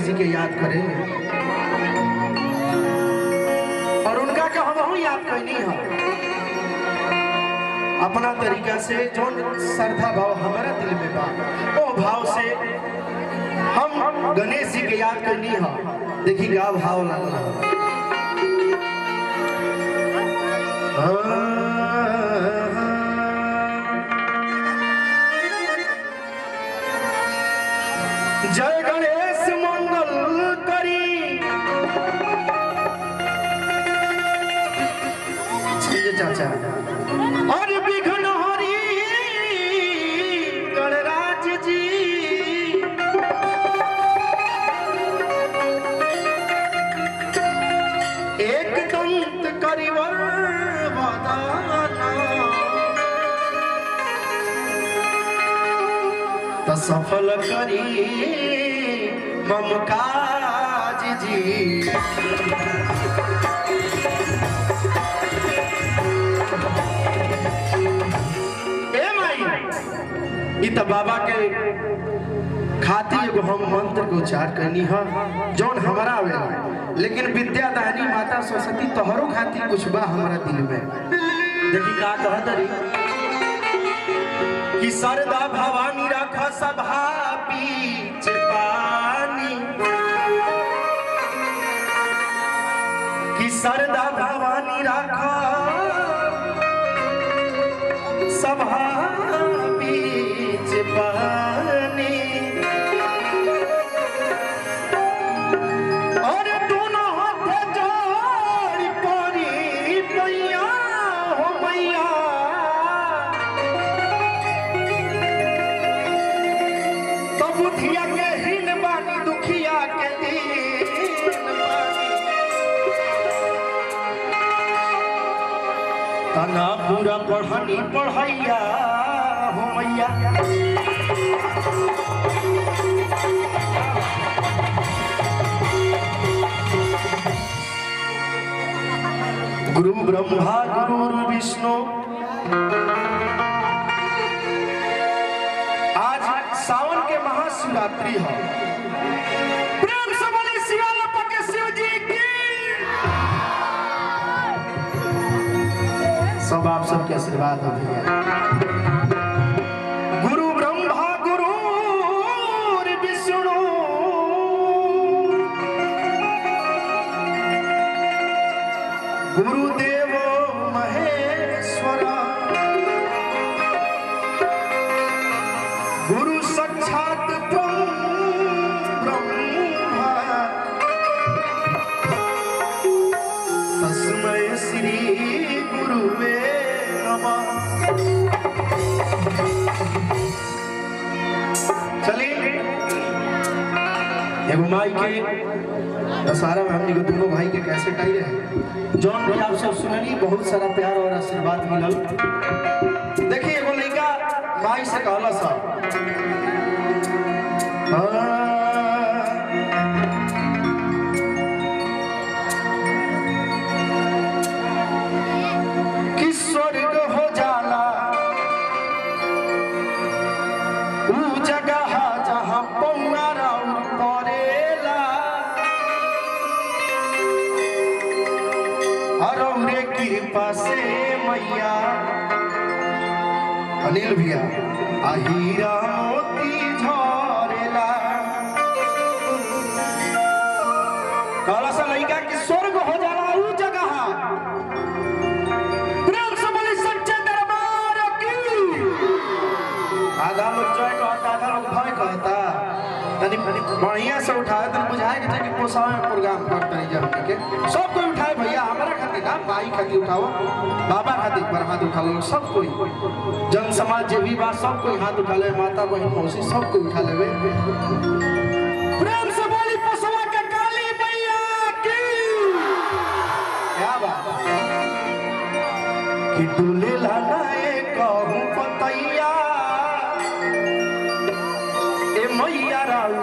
जी के याद करें और उनका का हम याद करनी है अपना तरीका से जो श्रद्धा भाव हमारा दिल में बा वो भाव से हम गणेश जी के याद करनी है। देखी गा भाव लगना जय गणेश मंगल करी चाचा और विघ्न हरी गणराज जी एक दंत करिवर वदाना तो सफल करी मम काज जी। तो बाबा के खातिर एगो हम मंत्र के उच्चार करनी है जौन हमारा आवेला, लेकिन विद्यादानी माता सरस्वती तोहरो खातिर कुछ बा हमारा दिल में। देखी का कहत रही कि सरदा भवानी रख सभा बीच पानी, कि सरदा भवानी रख सभा पानी और दोनों हाथ जोड़ परी मैया हो मैया, तो बुधिया के हीन बानी दुखिया के दीन बानी, तना पूरा पढ़नी पढ़ैया हो मैया। गुरु ब्रह्मा गुरु विष्णु, आज सावन के महाशिवरात्रि है। प्रेम से बोले शिवाला के शिव जी की। सब आप सबके आशीर्वाद हो भैया। गुरु ब्रह्मा गुरु विष्णु, गुरुदेव महेश्वर, गुरु साक्षात ब्रह्मा, तस्मै श्री गुरुवे नमः। चलिए एगो माई के दशहरा में हमने दोनों भाई के कैसे टाई रहे जौन भी आप सब सुननी, बहुत सारा प्यार और आशीर्वाद मिलल। देखिए एगो लड़का माई से कहला सा कि स्वर्ग हो जाला ऊ जगह जहां पौना राउर परेला, अरे कृपा से मैया अनिल भैया हीरा मोती झरेला। कहला सा लड़का कि स्वर्ग हो जाला ऊ जगह। प्रेम से बोली सच्चे दरबार की। आधा लोग जय कहता, आधा लोग भय कहता। तनी बढ़िया से उठाए तनी बुझाए के कि पोसावे में प्रोग्राम करते नहीं जाने के। सब कोई उठाए भैया, हमारा खातिर ना, भाई खातिर उठाओ, बाबा खातिर पर हाथ उठा लो। सब कोई जन समाज जे भी बात सब कोई हाथ उठा ले, माता बहन मौसी सब कोई उठा लेवे। प्रेम से बोली पोसवा के काली मैया की। क्या बात कि डुले लाना एक कहूं पतैया ए मैया राऊ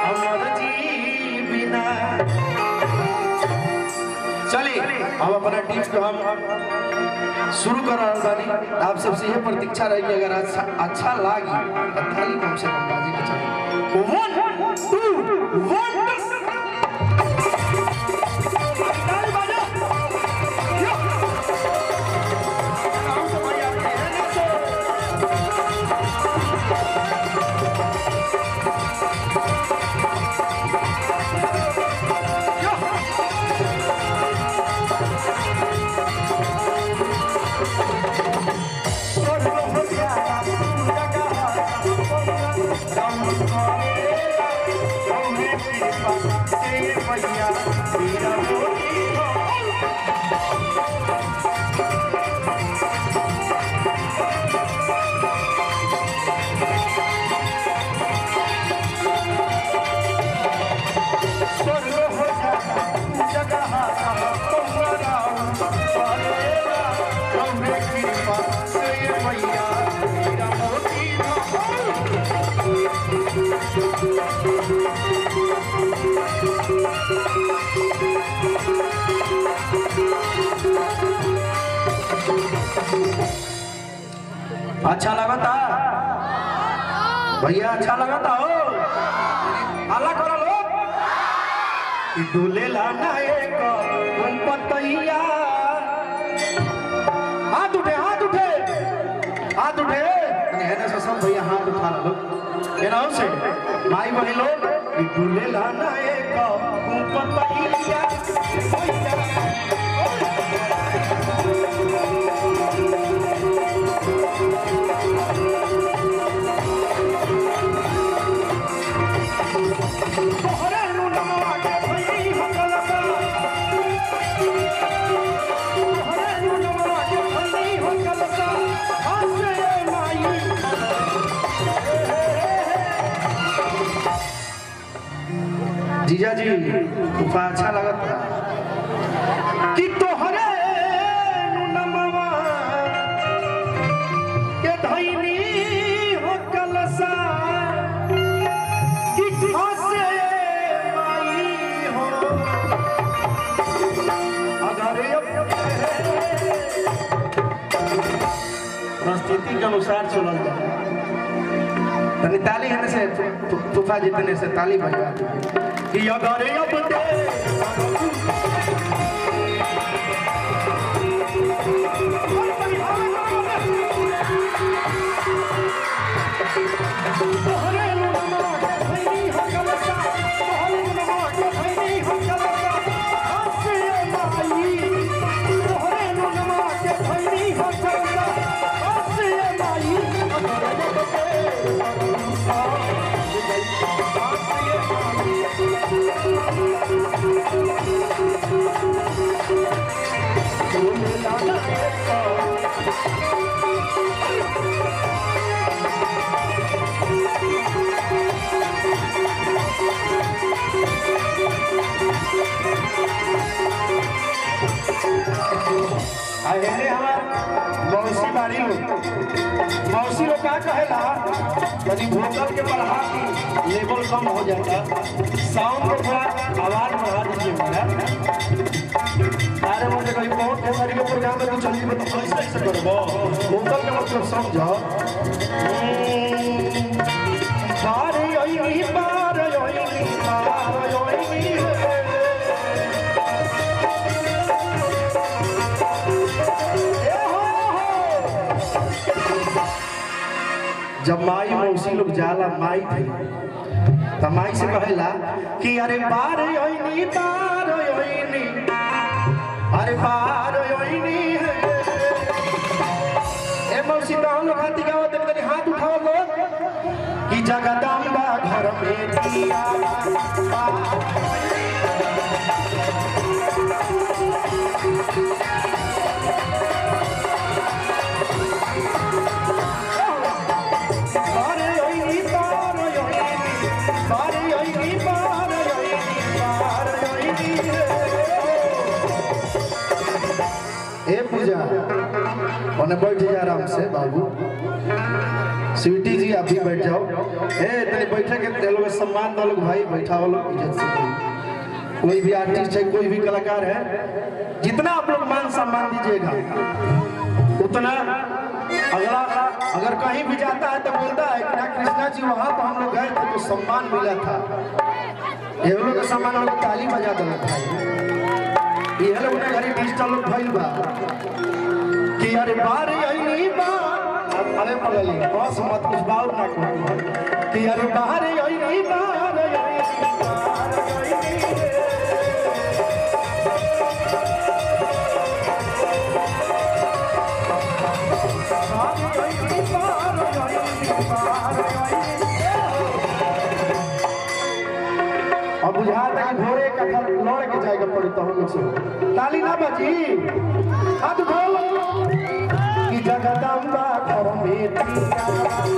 अमर जी बिना। चलिए अब अपना टीम को हम शुरू कर रहा बानी। आप सबसे यह प्रतीक्षा रहेगी अगर अच्छा लागी तो थाली कम से कम बाजी के चलिए। अच्छा लगा था भैया, अच्छा लगा था हो अल्लाह करो लो डोले लाना एक पतैया। हाथ उठे हाथ उठे हाथ उठे है ना सब भैया हाथ उठा लो ये ना से भाई बहन लोग डोले लाना एक पतैया। जीजा जी खूब अच्छा लगत कि तोहरे नमवा के धैनी हो कलसा कि खासे माई हो अगर परिस्थिति के अनुसार चलल जाए तनी ताली है से तूफा जितने से ताली बजा कि अगर मौसी बारी मौसी लोग क्या कहेला यदि भोकल के बढ़ा की लेवल कम हो जाता साउंड को थोड़ा आवाज बढ़ा दीजिए मेरा। अरे मुझे कहीं बहुत ढेर के प्रोग्राम में तो चलिए तो कैसे कैसे करबो भोकल के मतलब समझो। बारी ओई बार ओई बार ओई जब माई मौसी लोग जाला माई थे तो माई से कहेला कि अरे बार ओइनी अरे बार ओइनी ए मौसी तो हम लोग हाथी गावत तनी हाथ उठाओ लोग कि जगदम्बा घर में दिया उन्हें बैठ जा आराम से बाबू। स्वीटी जी आप भी बैठ जाओ। तेरे बैठे के लोग सम्मान दो लोग भाई बैठा हो लोग इज्जत से। कोई भी आर्टिस्ट है कोई भी कलाकार है जितना आप लोग मान सम्मान दीजिएगा उतना अगला अगर कहीं भी जाता है तो बोलता है कि ना कृष्णा जी वहाँ पर हम लोग गए थे तो सम्मान मिला था। ये लोग का सम्मान लोग ताली बजा देना था। ये लोग ने घरी डिजिटल लोग भइल बा कि अरे बार यही बा अरे पगली बस मत कुछ बाउर ना करो कि अरे बाहर यही बार अब बुझाता है घोड़े का थल लड़ के जाएगा पड़ी तो हम से ताली ना बजी हाथ बोल कि जगदम्बा घर में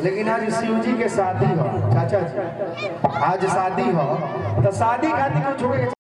लेकिन आज शिव जी के शादी हो चाचा जी, आज शादी हो तो शादी खातिर कुछ